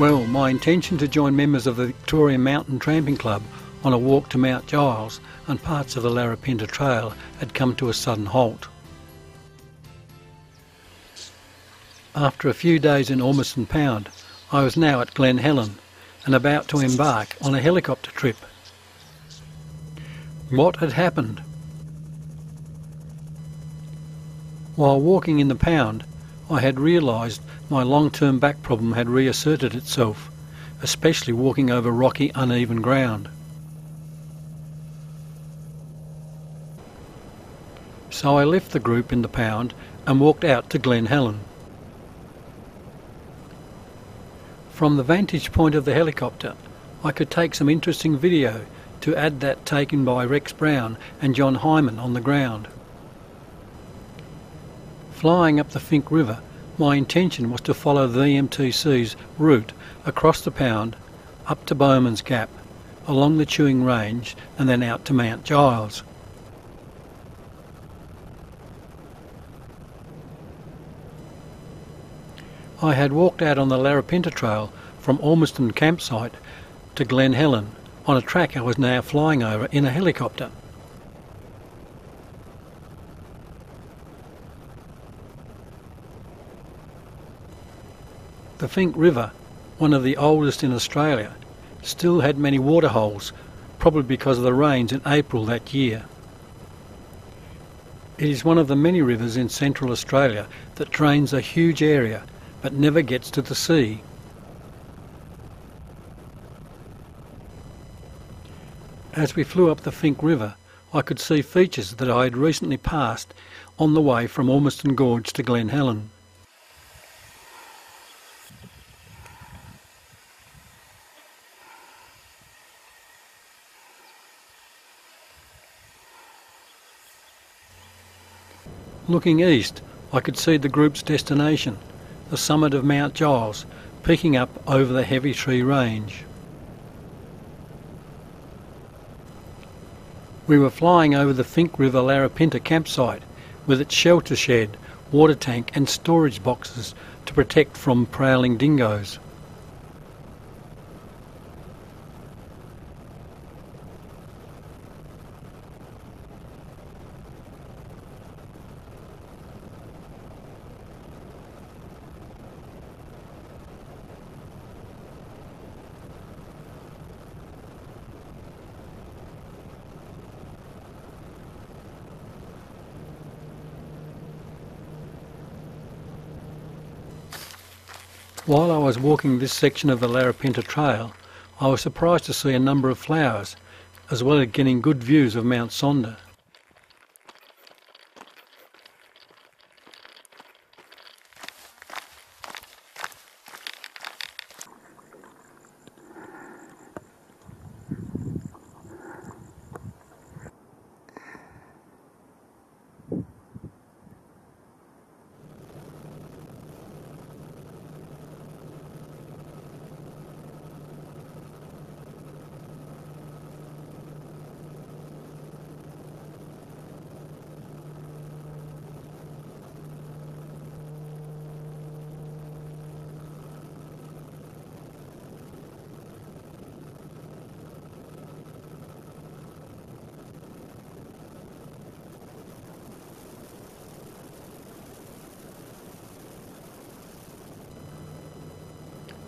Well, my intention to join members of the Victoria Mountain Tramping Club on a walk to Mt Giles and parts of the Larapinta Trail had come to a sudden halt. After a few days in Ormiston Pound, I was now at Glen Helen and about to embark on a helicopter trip. What had happened? While walking in the pound, I had realised my long-term back problem had reasserted itself, especially walking over rocky, uneven ground. So I left the group in the pound and walked out to Glen Helen. From the vantage point of the helicopter, I could take some interesting video to add that taken by Rex Brown and John Hyman on the ground. Flying up the Fink River, my intention was to follow the VMTC's route across the pound, up to Bowman's Gap, along the Chewing Range and then out to Mt Giles. I had walked out on the Larapinta Trail from Ormiston campsite to Glen Helen on a track I was now flying over in a helicopter. The Fink River, one of the oldest in Australia, still had many waterholes, probably because of the rains in April that year. It is one of the many rivers in Central Australia that drains a huge area but never gets to the sea. As we flew up the Fink River, I could see features that I had recently passed on the way from Ormiston Gorge to Glen Helen. Looking east, I could see the group's destination, the summit of Mt Giles, peeking up over the heavy tree range. We were flying over the Fink River Larapinta campsite with its shelter shed, water tank and storage boxes to protect from prowling dingoes. While I was walking this section of the Larapinta Trail, I was surprised to see a number of flowers, as well as getting good views of Mount Sonder.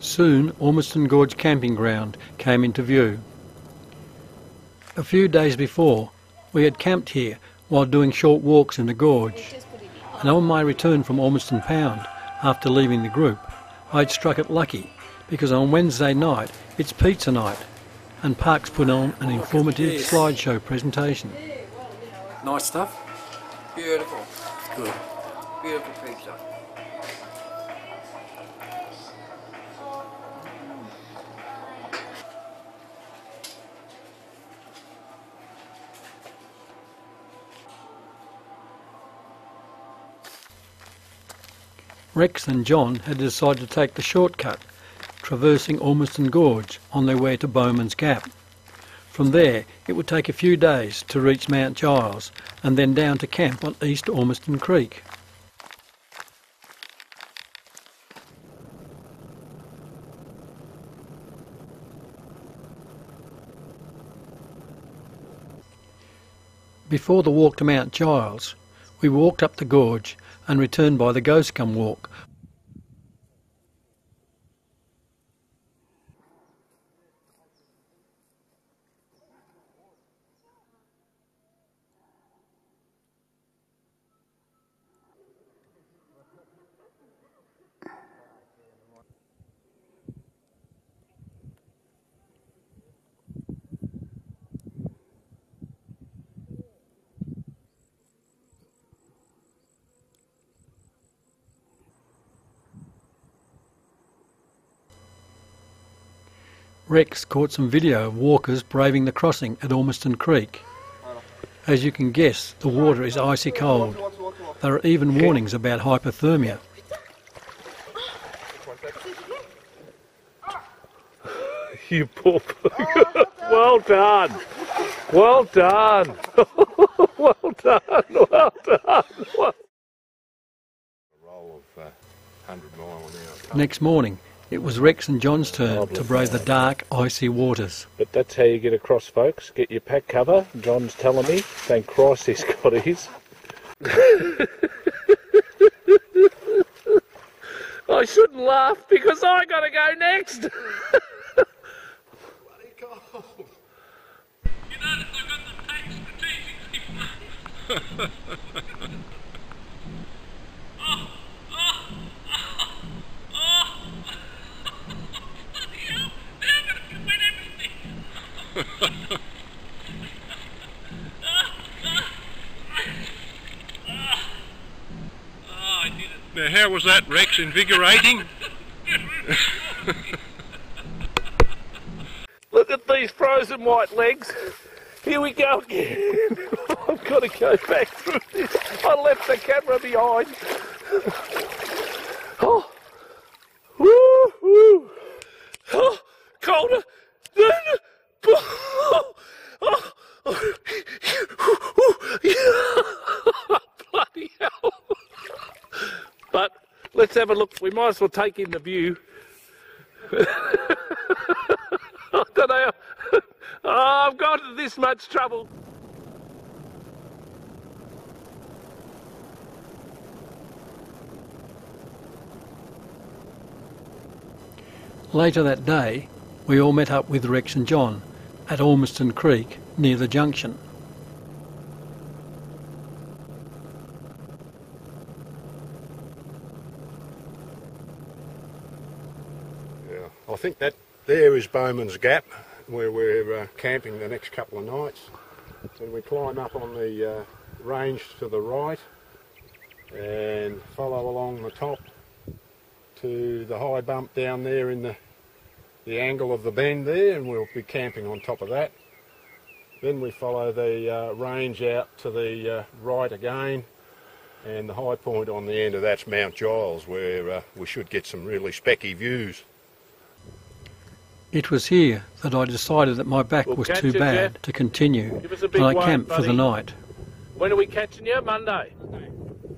Soon Ormiston Gorge camping ground came into view. A few days before, we had camped here while doing short walks in the gorge, and on my return from Ormiston Pound after leaving the group, I'd struck it lucky because on Wednesday night it's pizza night and Parks put on an informative slideshow presentation. Nice stuff. Beautiful. Good. Beautiful pizza. Rex and John had decided to take the shortcut, traversing Ormiston Gorge on their way to Bowman's Gap. From there, it would take a few days to reach Mt Giles and then down to camp on East Ormiston Creek. Before the walk to Mt Giles, we walked up the gorge and returned by the Go-Scum walk. Rex caught some video of walkers braving the crossing at Ormiston Creek. As you can guess, the water is icy cold. There are even warnings about hypothermia. You poor pug. Well done. Well done. Well done. Well done. Well. A roll of 100 mile an hour. Next morning, it was Rex and John's turn to brave the dark, icy waters. But that's how you get across, folks. Get your pack cover. John's telling me. Thank Christ he's got his. I shouldn't laugh because I got to go next. Bloody cold. You notice I got the pack strategically. Now how was that, Rex? Invigorating? Look at these frozen white legs. Here we go again. I've got to go back through this. I left the camera behind. Oh, woo, woo. Oh, colder. Bloody hell. But let's have a look. We might as well take in the view. I don't know. Oh, I've got this much trouble. Later that day, we all met up with Rex and John at Ormiston Creek near the junction. Yeah, I think that there is Bowman's Gap, where we're camping the next couple of nights. And we climb up on the range to the right and follow along the top to the high bump down there in the angle of the bend there, and we'll be camping on top of that. Then we follow the range out to the right again, and the high point on the end of that's Mt Giles, where we should get some really specky views. It was here that I decided that my back was too bad to continue, and I camped for the night. When are we catching you? Monday?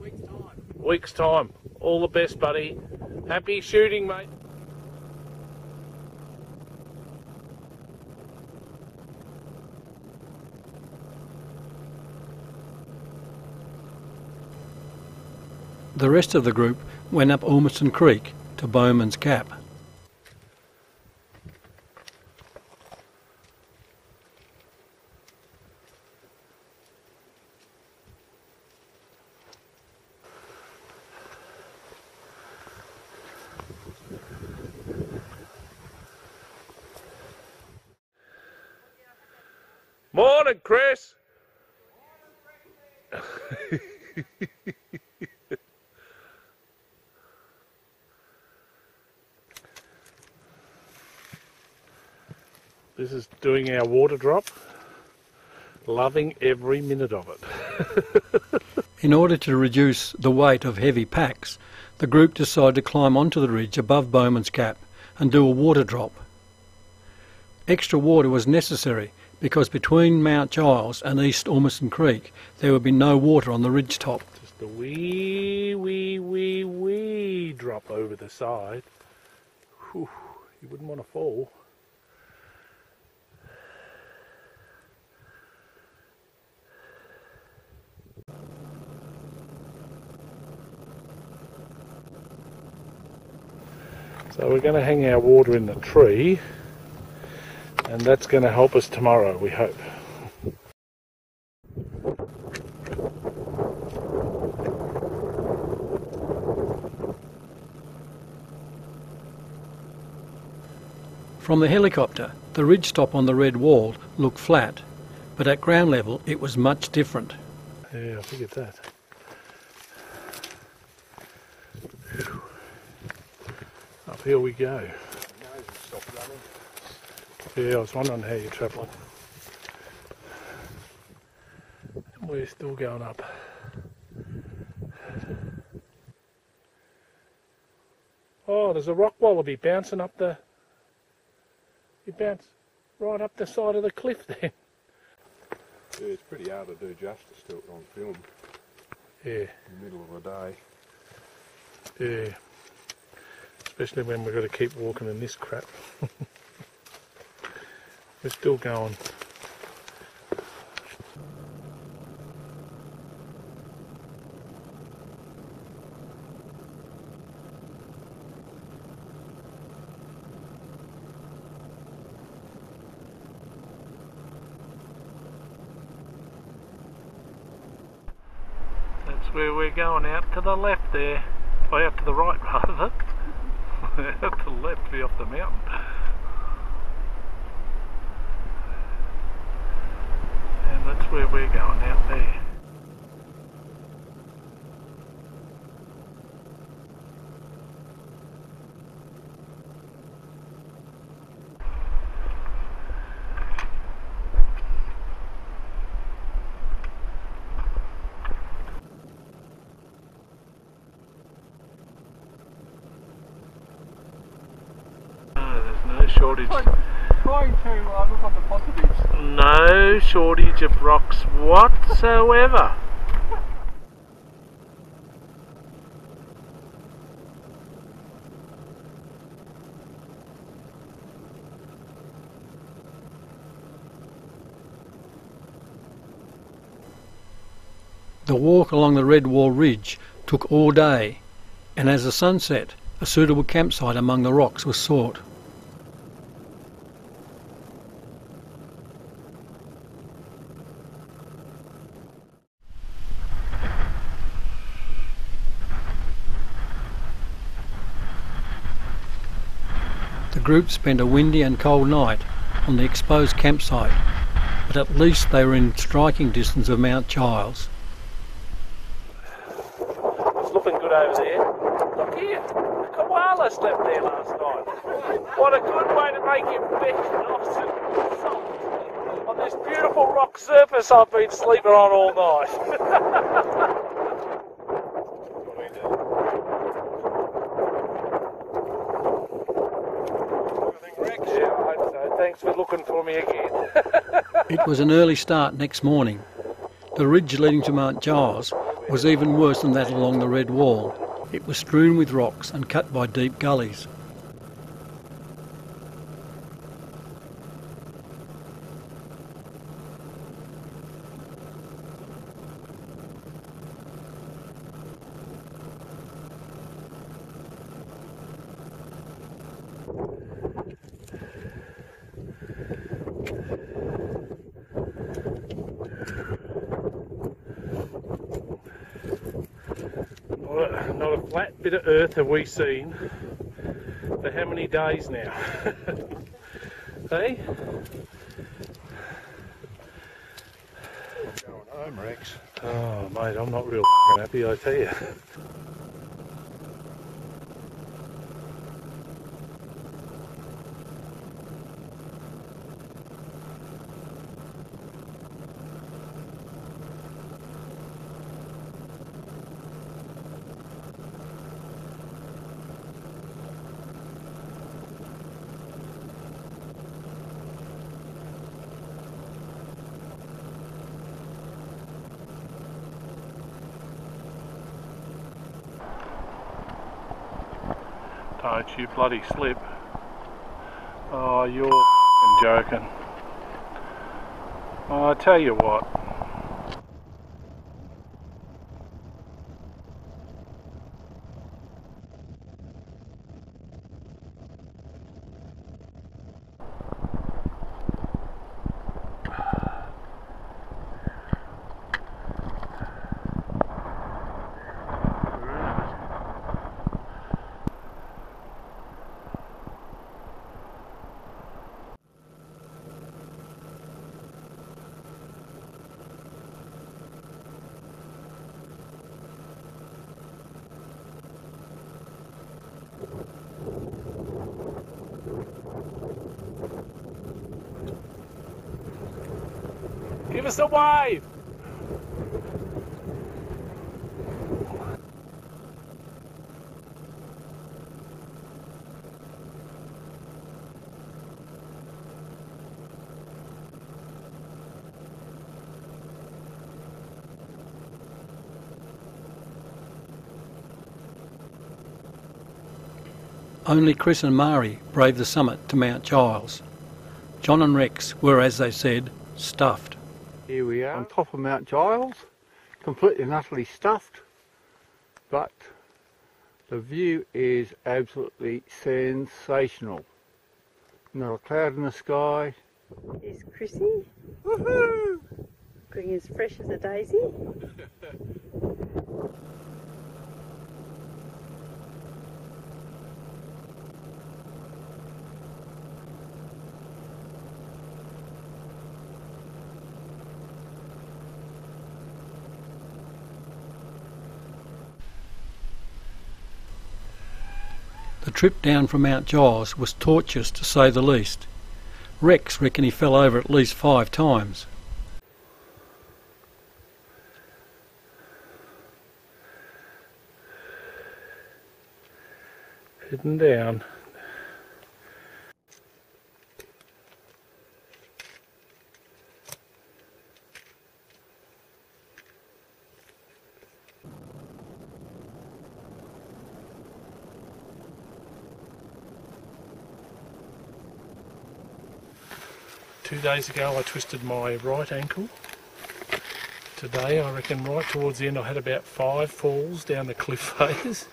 Week's time. Week's time. All the best, buddy. Happy shooting, mate. The rest of the group went up Ormiston Creek to Bowman's Gap. Morning, Chris. This is doing our water drop. Loving every minute of it. In order to reduce the weight of heavy packs, the group decided to climb onto the ridge above Bowman's Gap and do a water drop. Extra water was necessary because between Mt Giles and East Ormiston Creek there would be no water on the ridge top. Just a wee drop over the side. Whew, you wouldn't want to fall. So we're going to hang our water in the tree, and that's going to help us tomorrow, we hope. From the helicopter, the ridge top on the red wall looked flat, but at ground level it was much different. Yeah, I figured that. Whew. Up here we go. Yeah, I was wondering how you're travelling. We're still going up. Oh, there's a rock wallaby bouncing up the... He bounced right up the side of the cliff there. Yeah, it's pretty hard to do justice to it on film. Yeah. In the middle of the day. Yeah. Especially when we've got to keep walking in this crap. We're still going. That's where we're going, out to the left there. Oh, out to the right rather. Out to the left, be off the mountain. And that's where we're going, out there. No shortage. Trying to look on the positives. No shortage of rocks whatsoever. The walk along the Red Wall Ridge took all day, and as the sun set, a suitable campsite among the rocks was sought. The group spent a windy and cold night on the exposed campsite, but at least they were in striking distance of Mt Giles. It's looking good over there. Look here, the koala slept there last night. What a good way to make him bed nice and soft on this beautiful rock surface I've been sleeping on all night. Yeah, I hope so. Thanks for looking for me again. It was an early start next morning. The ridge leading to Mt Giles was even worse than that along the Red Wall. It was strewn with rocks and cut by deep gullies. Not a flat bit of earth have we seen for how many days now? Hey? Going home, Rex. Oh mate, I'm not real happy, I tell you. Don't you bloody slip. Oh, you're joking. Oh, I tell you what. Give us a wave! Only Chris and Mari braved the summit to Mt Giles. John and Rex were, as they said, stuffed. Here we are on top of Mt Giles, completely and utterly stuffed, but the view is absolutely sensational. Not a cloud in the sky. Here's Chrissy. Woohoo! Looking as fresh as a daisy. The trip down from Mt Giles was torturous to say the least. Rex reckoned he fell over at least 5 times. Heading down. Two days ago I twisted my right ankle. Today I reckon right towards the end I had about 5 falls down the cliff face.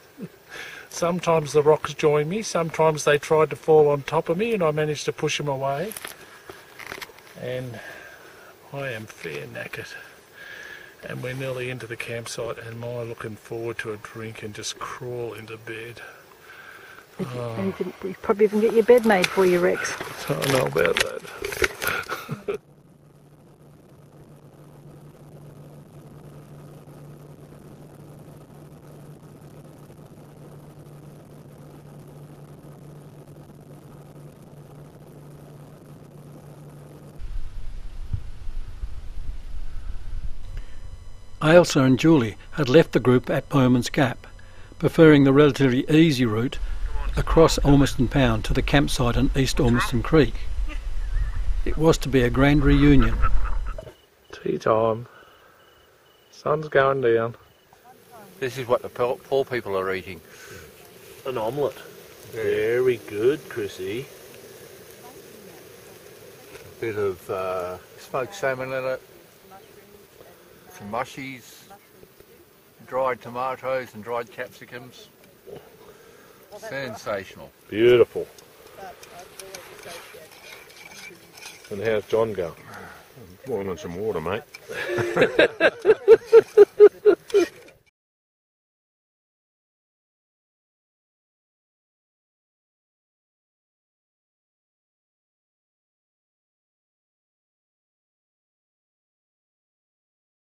Sometimes the rocks join me, sometimes they tried to fall on top of me and I managed to push them away. And I am fair knackered. And we're nearly into the campsite and am I looking forward to a drink and just crawl into bed. And you probably even get your bed made for you, Rex. I don't know about that. Ailsa and Julie had left the group at Bowman's Gap, preferring the relatively easy route across Ormiston Pound to the campsite on East Ormiston Creek. It was to be a grand reunion. Tea time. Sun's going down. This is what the poor people are eating. An omelette. Very good, Chrissy. Bit of smoked salmon in it, some mushies, dried tomatoes and dried capsicums. Sensational. Beautiful. And how's John going? Boiling some water, mate.